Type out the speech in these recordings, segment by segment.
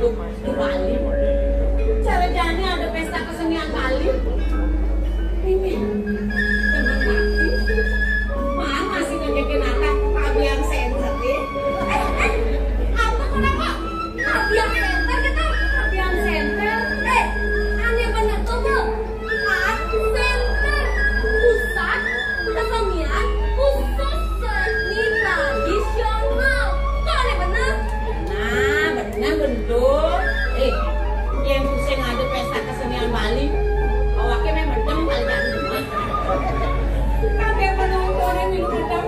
hidup di Bali. Caranya ada pesta kesenian Bali. Ini teman laki. Mana sih ngajakin anak Kabiang Center ya? Apa kenapa? Kabiang Center kita Kabiang Center. Aneh bener tuh bu. Center pusat kesenian khusus seni tradisional. Kok aneh bener? Nah bener bentuk. Yang pusing ada pesta kesenian Bali. Awaknya memang dem kali jangan. Kakek penontonnya minum gedang.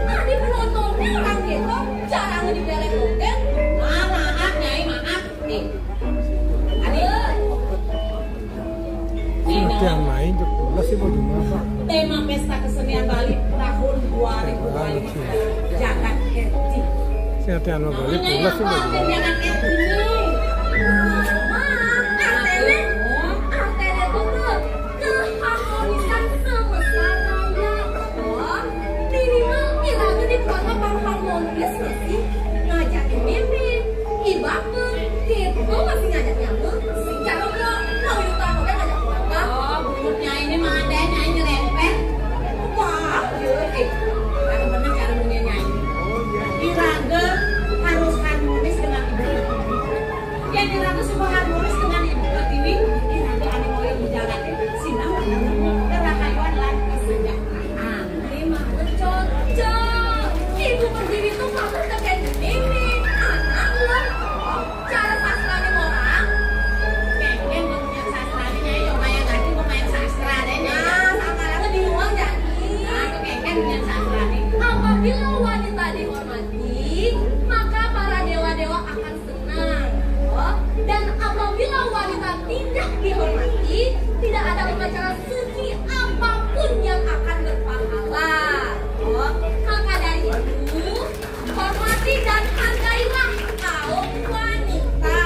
Adi penontonnya orang gitu. Cara ngedibelek mungkin. Maaf Nyai, maaf. Adi. Yang main juga sih mau gimana? Tema pesta kesenian Bali tahun 2025. Jagat Kerti. Siapa yang mau Bali? Pula sih mau gimana? Jagat Kerti nih. Apabila wanita dihormati, maka para dewa-dewa akan senang. Dan apabila wanita tidak dihormati, tidak ada upacara suci apapun yang akan berpahala. Maka dari itu, hormati dan hargailah kaum wanita.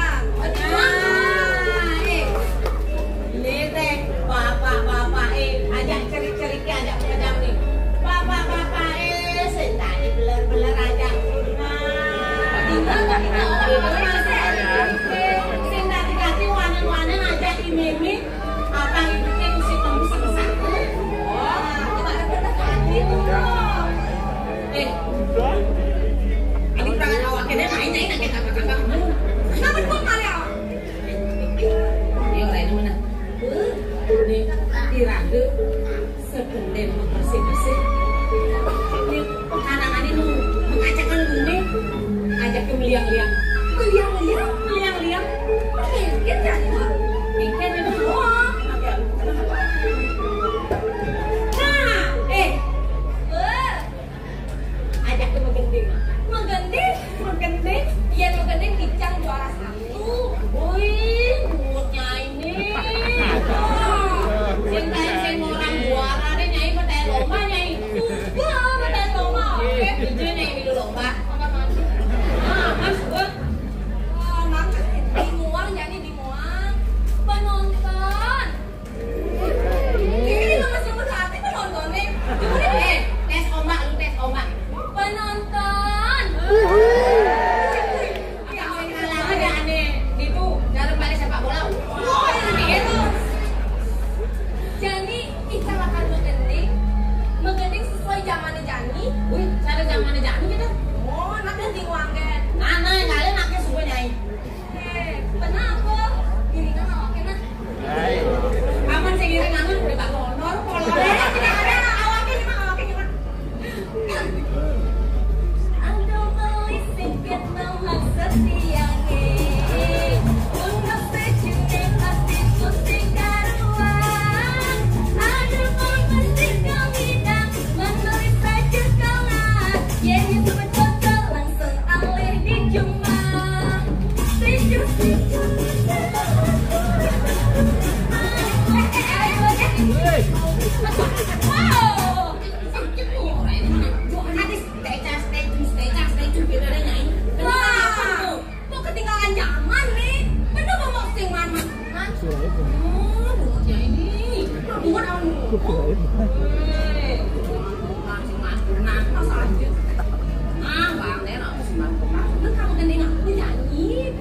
Ini teh bapak-bapak ajak cerik-ceriknya ajak pedang nih. Bapak-bapak tadi beler-beler aja. Sing ganti wanen-wanen aja imimi. Apa hidupnya mesti tembus satu. Coba hati tuh. Ini perangan awaknya main-main kakek kakak. Kenapa kok kalian? Ini orang mana? Ini diradu sekendem bersih-bersih. Ini penganangan ini mengajakkan bumi ajak ke meliang-liang. Meliang-liang mungkin jadi mungkin itu doang. Nah ajak ke menggending iya menggending bicang juara 1. Wih mulutnya ini sing orang juara deh Nyai petai lomba Nyai. Petai lomba oke jujur Nyai di lomba. Mas gue dimuang jadi dimuang penonton. Ini nggak masih berarti penontonnya. Tes ombak lu tes ombak. Penonton. Yang main kalah ada aneh di itu dalam balik sepak bola. Itu. Jadi ikan akan menggending sesuai zamannya Jani. Wih, cara zamannya Jani gitu. Oh, naknya dimuang kan. Nana yang kalian naknya semua Nyai. Kenapa? Giringan awaknya nah. Aman sih giringan udah gak honor. Tidak ada awaknya cuma. Ando melisik kita maksud siangnya. Untuk sejuta pasti pusing karuan. Ada pemestik kawidang menulis saja kalah. Jadi sebetulnya langsung alih di Jumat. Sejuk-sejuk. Wow. Wah, kok ketinggalan zaman nih? Bener mau sing mana? Mulutnya ini. Bukan awal mulut. Nah, pas aja. Bang, dia nggak sih bang. Lu kamu gending aku nyanyi.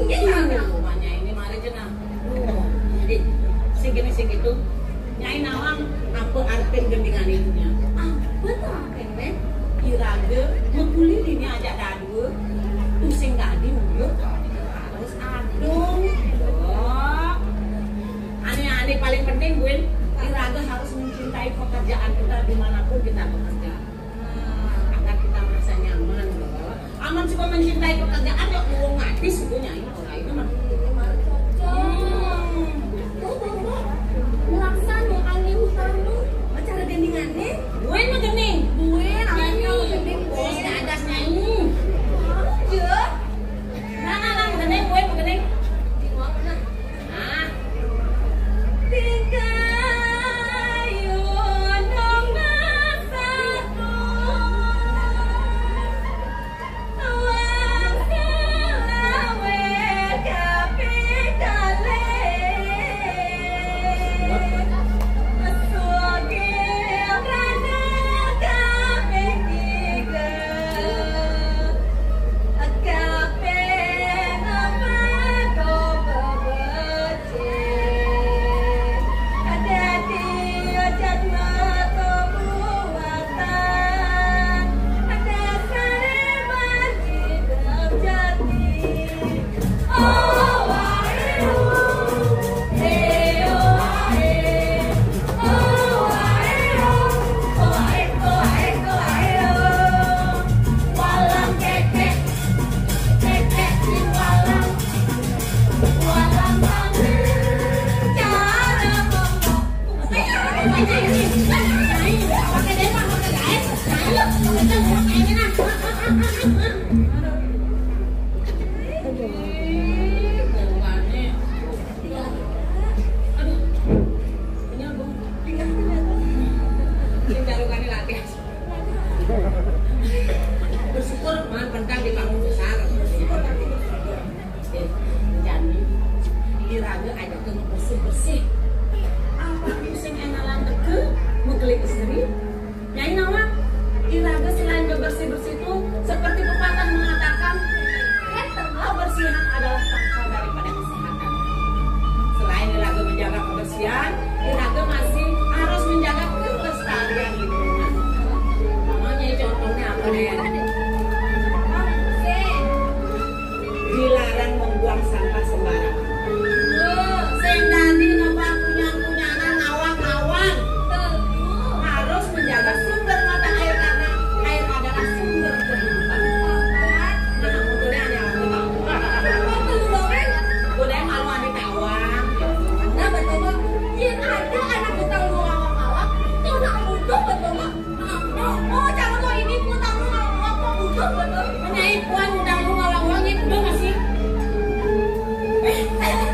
Rumahnya ini mari jenang. Jadi sing gitu Nyai Nawang apa arpen gendingan itunya? Betul arpen Iraga mengkulit ini aja dadu pusing tadi mulu harus adung. Aneh-aneh paling penting Bun, Iraga harus mencintai pekerjaan kita dimanapun kita bekerja agar kita merasa nyaman. Aman cuma mencintai pekerjaan ya uang ngatis itu Nyai orang itu mah. Laksana angin hutanu acara gendingannya gue mah gending gue namanya gending bos dadas Nyai aja nah gending gue mah gending di mana nah tingkayu nong satu awang kelawe kape kale bersyukur man pentang di panggung besar jadi Iraga aja ke bersih apa pusing enalan teke menggelik istri Nyai Nawang Iraga selain bersih-bersih itu seperti pepatah mengatakan kebersihan adalah pangkal daripada kesehatan. Selain Iraga menjaga kebersihan, Iraga masih harus menjaga kelestarian lingkungan. Namanya contohnya apa deh? Dilarang membuang sampah sembarangan. Sing tadi napa punya-punyana ngawang-ngawang. Harus menjaga sumber mata air karena air adalah sumber kehidupan. Nah, motornya ada yang tahu. Udah malu ada tawang. Nah, betul. Yang ada anak utang ngawang-ngawang, itu nak butuh betul. Oh, jangan tuh ini utang ngawang-ngawang butuh betul. Menyai puan utang ngawang-ngawang itu udah masih. Udah.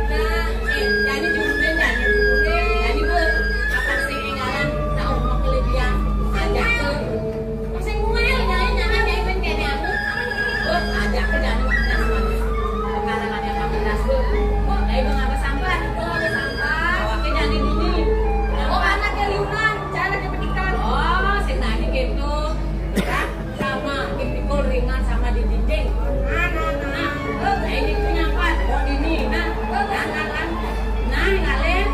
Nah, jadi jumlah jadi apa sih engaran tahu mau kelebihan ajak ke masih muel nyai ben kene aku ajak ke jadi kita semua sekarang ada apa beras bu ngapa sampah awaknya jadi gini anaknya liunan cara kepetikan sing tadi gitu berat sama dipikul ringan sama dijinjing ini punya apa ini nah kalian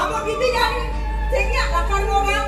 Apa gitu jadi? Sehingga akan orang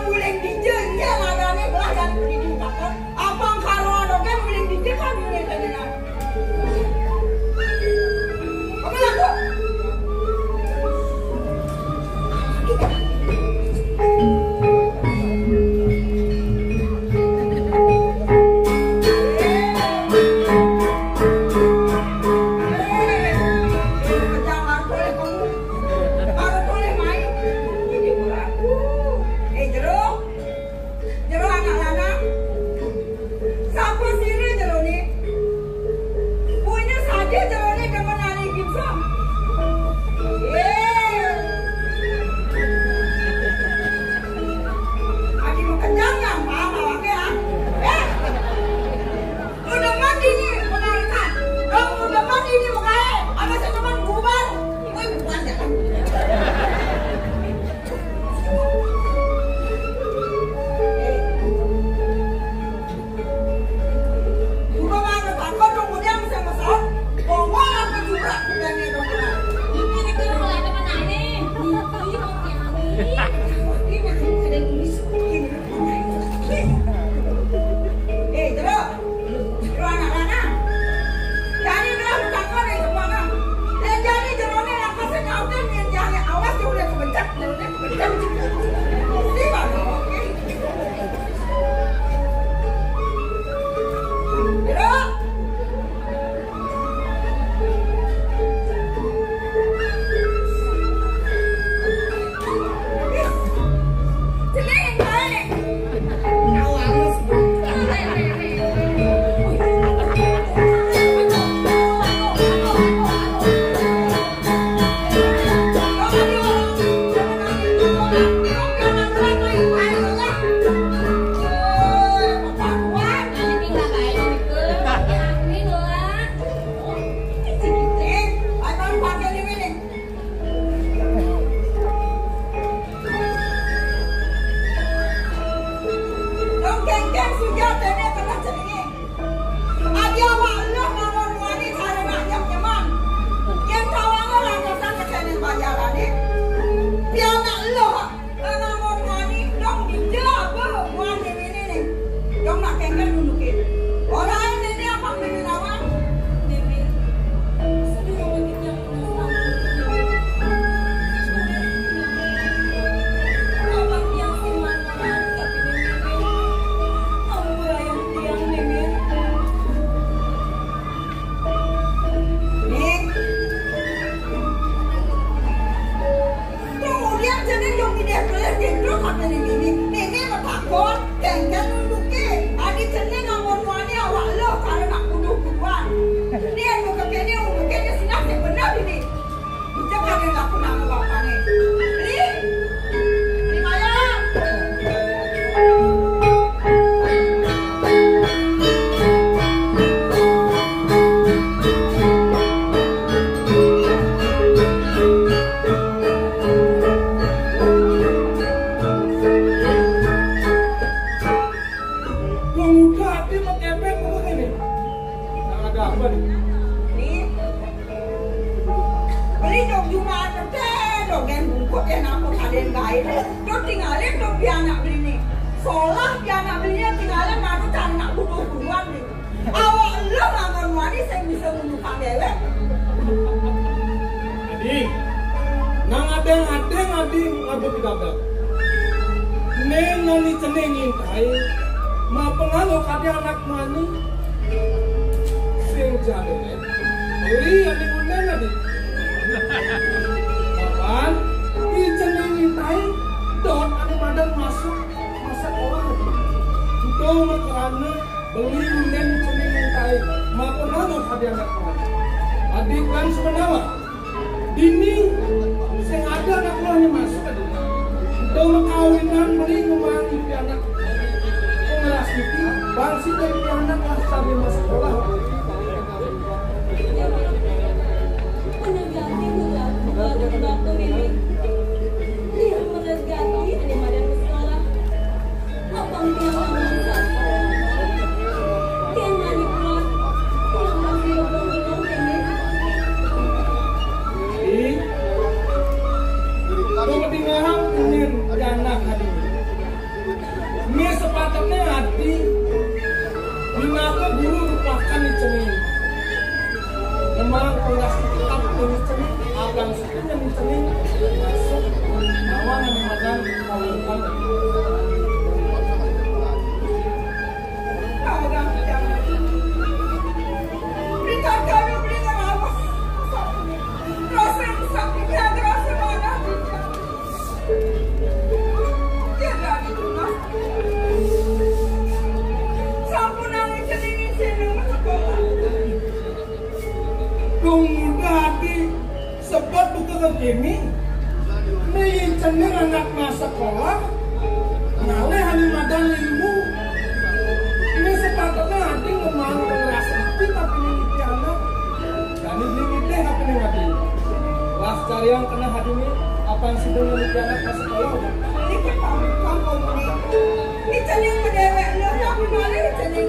Solah ki anak belinya tinggalnya manu cari nak bunuh-bunuhan nih. Awak lo ngangon wani saya bisa bunuhkan dewek. Ading, nang adeng ngadu pidadak. Neng nani ceneng intai, ma pengaruh kade anak mani. Sing jare, beli ading unden ading. Kapan? Di ceneng intai, dot ane madan masuk masa sekolah. Itu karena beli unden ceneng intai, ma pengaruh kade anak mani. Adik kan sebenarnya. Dini, sing ada anak keluarnya masuk ke dunia. Daun kawinan beli ngomong ibu anak pengeras itu, bangsi dari anak lah sambil masuk sekolah. Menegati budak ini, dia menegati di badan sekolah. Abang dia mengajar, dia manipulasi, dia masih belum ini. Kalau ketinggalan ingin anak hati ini sepatutnya hati minaka guru rupakan di cening memang kelas kitab di cening abang suku yang di cening masuk bawa nama madan kawalan Kau dah jangan. Berikan kami berikan apa? Rasa sakitnya rasa mana? Dia dah ditunang. Sampun nangis ceningin sini sekolah. muda hati sebab buka ke kini nih ceneng anak masa sekolah ngaleh hani madan ilmu ini sepatutnya hati ngomong keras hati tapi ini anak dan ini ide hati ini hati las cari yang kena hati ini apa yang sudah memiliki anak masa sekolah Ini kita kampung ini. Ini ceneng berdewek lo, tapi malah ini ceneng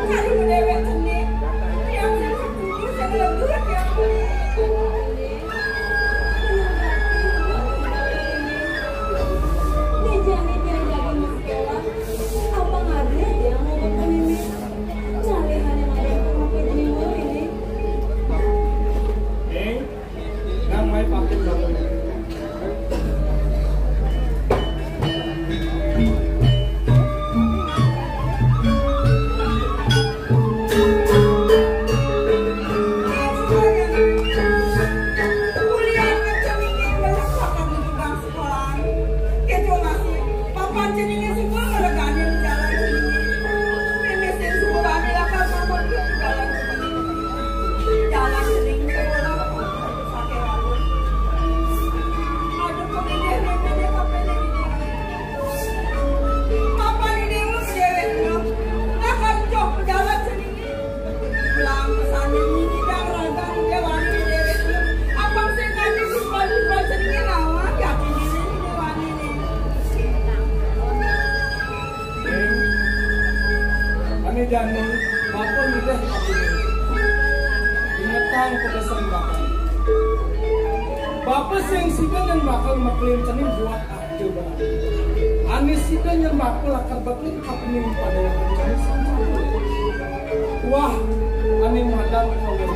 kali berdewek ceneng. Yang saya ketemu saya lebih yang namanya pakai bangun jani maupun lidah ingetang pedesan bakal bapak sing sidan yang bakal maklin cening buat akil banget anis sidan yang bakal akar baklin kapening pada yang cening wah anis madal kawin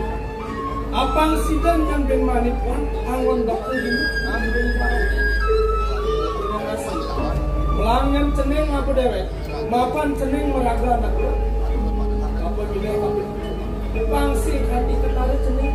apang sidan yang ben manipuan angon bakal ini ambil pada terima kasih melanggan cening apa dewek mapan cening meraga anak bangsi hati ketarik cening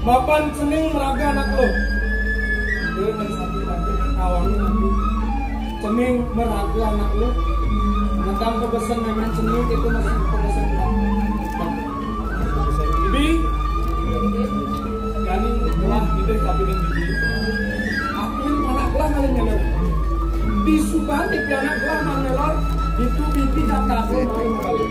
Mapan cening meraga anak lo. Dia dari satu awalnya nanti cening meraga anak lo. Nadang kebesan memang cening itu masih kebesan bibi. Gani telah kita kapirin bibi. Apin anak lah kalian nyelor. Di Subang di anak lah nyelor. Itu bibi tak tahu main kali.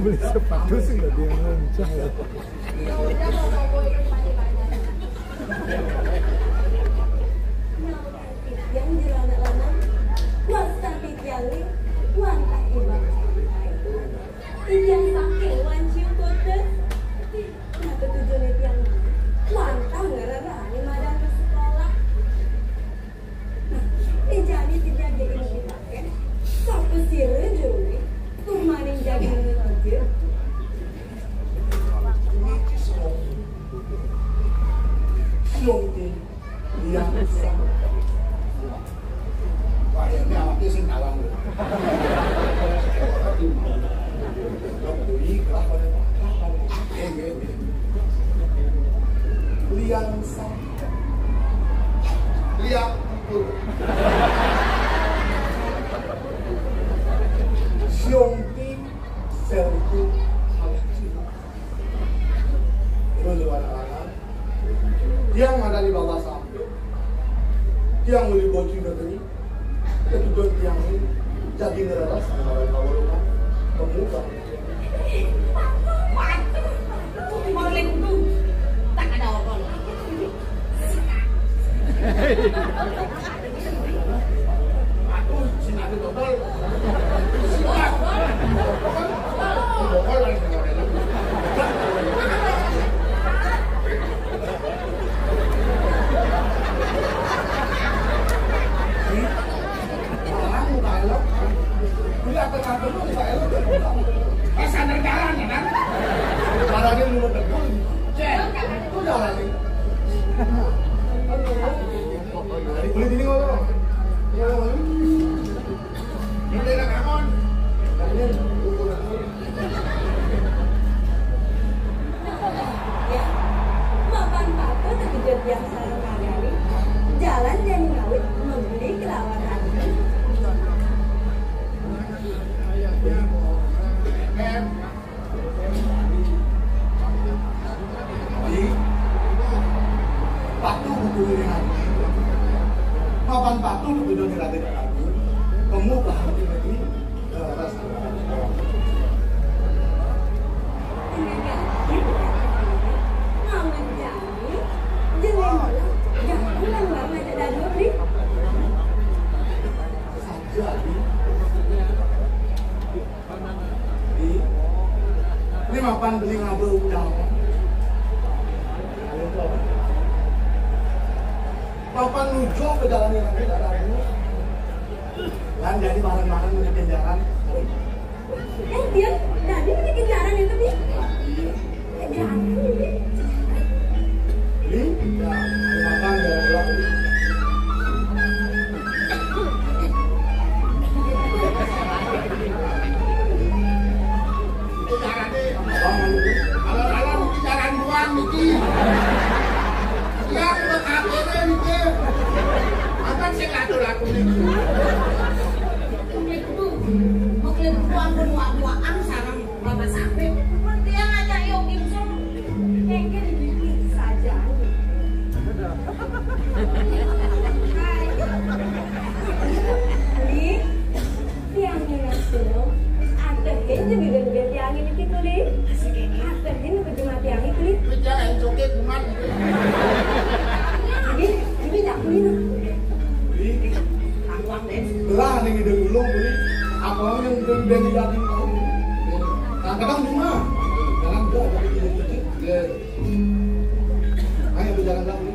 Beli sepatu sih nggak dia ngancah ya. Yang di lanang-lanang 兄弟相互好心。Itu juga anak-anak yang ada di bawah sampai, yang beli baju negeri, kedua yang ini jadi negara sama orang pemuda. Morning tuh tak ada orang. Aku sini ada total. Total lagi dengan orang muka elok. Ini apa lu muka elok? Sadar jalan ya kan? Jalannya lu depan. Cek, itu jalannya. Boleh sini ngomong. Ya, ngomong. Ini nak kangon. Ya, makan papa terkejut yang sarang kali. Jalan jadi ngawit membeli kelawar tadi. Patu butuh dengan kapan patu butuh dengan aku kamu paham ini rasa Ngamen jadi jangan lama aja dari beli saja ini mapan beli ngabel udang papan nuju ke jalan yang tidak ada dan jadi barang-barang menuju jalan dia jadi ini kejaran itu bi kejaran ini beli ya makan ya pulang itu jalan deh kalau jalan buang Niki ya aku kakeknya Niki apa sih laku-laku Niki Mau kelihatan buang bermuak-muakan sarang bapak sampai. Dia ngajak Yo Gibson. kayaknya dibikin saja Li tiangnya nasional atehin juga gede tiangnya itu Li atehin bagaimana tiang itu Li jangan joget kuman ini tak beli beli Tangguang deh. belah nih ide ulung beli apa yang udah jadi kadang cuma jalan gua tapi ide kecil dia ayo berjalan lagi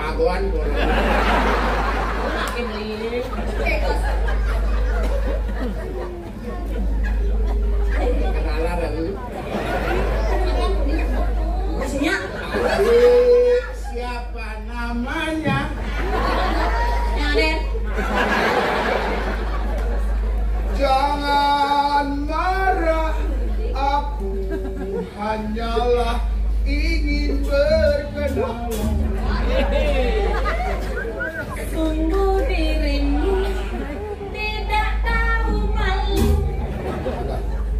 pagoan gua. Makin beli. Kenalan aku. Maksudnya? Siapa namanya? Aden. Jangan marah, aku hanyalah ingin berkenalan. Sungguh dirimu tidak tahu malu.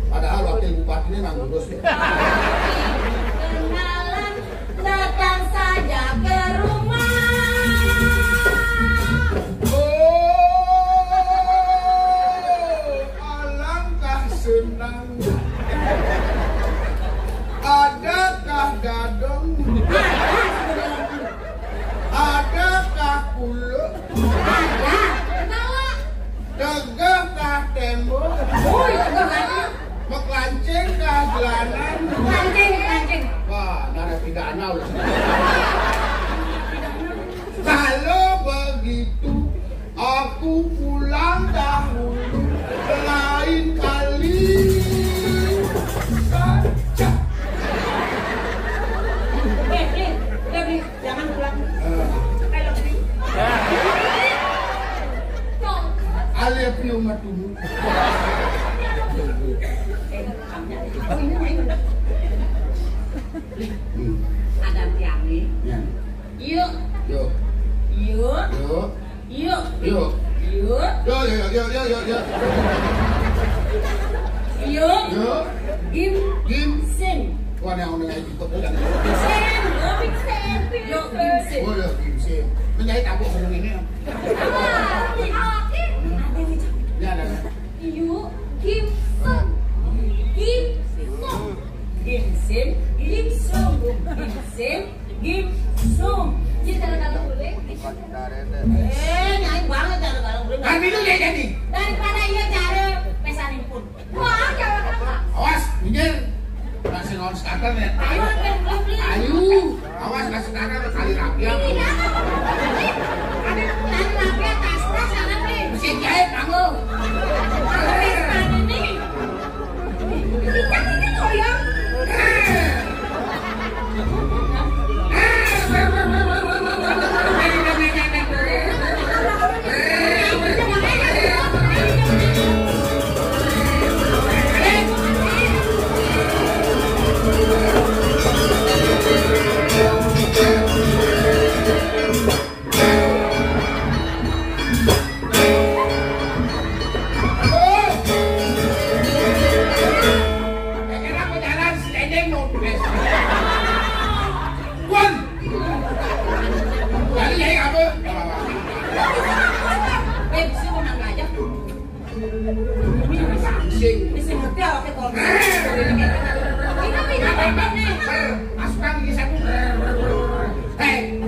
Padahal wakil bupati ini nang lulus deh. Kenalan, datang saja ke rumah. Alangkah senangnya. Adakah gadong? Adakah kulo? Ada. Ketawa. Tegakah tembok? Oh, itu gimana? Mekancingkah gelanan? Kancing. Wah, narapidana udah. Kalau begitu, aku pulang dahulu. Lain kali saja. Beli, jangan pulang. I love you, Matumu. Ada tiang nih. Ya. Yuk. Yuk. Yuk. Yuk. Yuk. Yuk. Yuk. Yuk. Yuk. Yuk. Gim. Sim. Wah, yang udah ngaji kok udah. Sim. Gim Sim. Yuk. Gim Sim. Oh, ya, gini. Menjahit apa orang ini? Ya, ada. Yuk. Gim Sum. Gim Sum. Gim Sim. Gim Sum. Gim Sim. Gim Sum. Jadi kalau boleh. Nyanyi banget kalau boleh. Kan itu jadi. Daripada iya cari pesanin pun. Wah, jangan apa. Awas, minggir. Kasih non skater ya. Ayo, beli. Ayo, awas kasih skater kali rapian. Ada rapi tas sana beli. Mesin jahit kamu. Ini. Ini goyang. Masukkan gigi satu. Hey!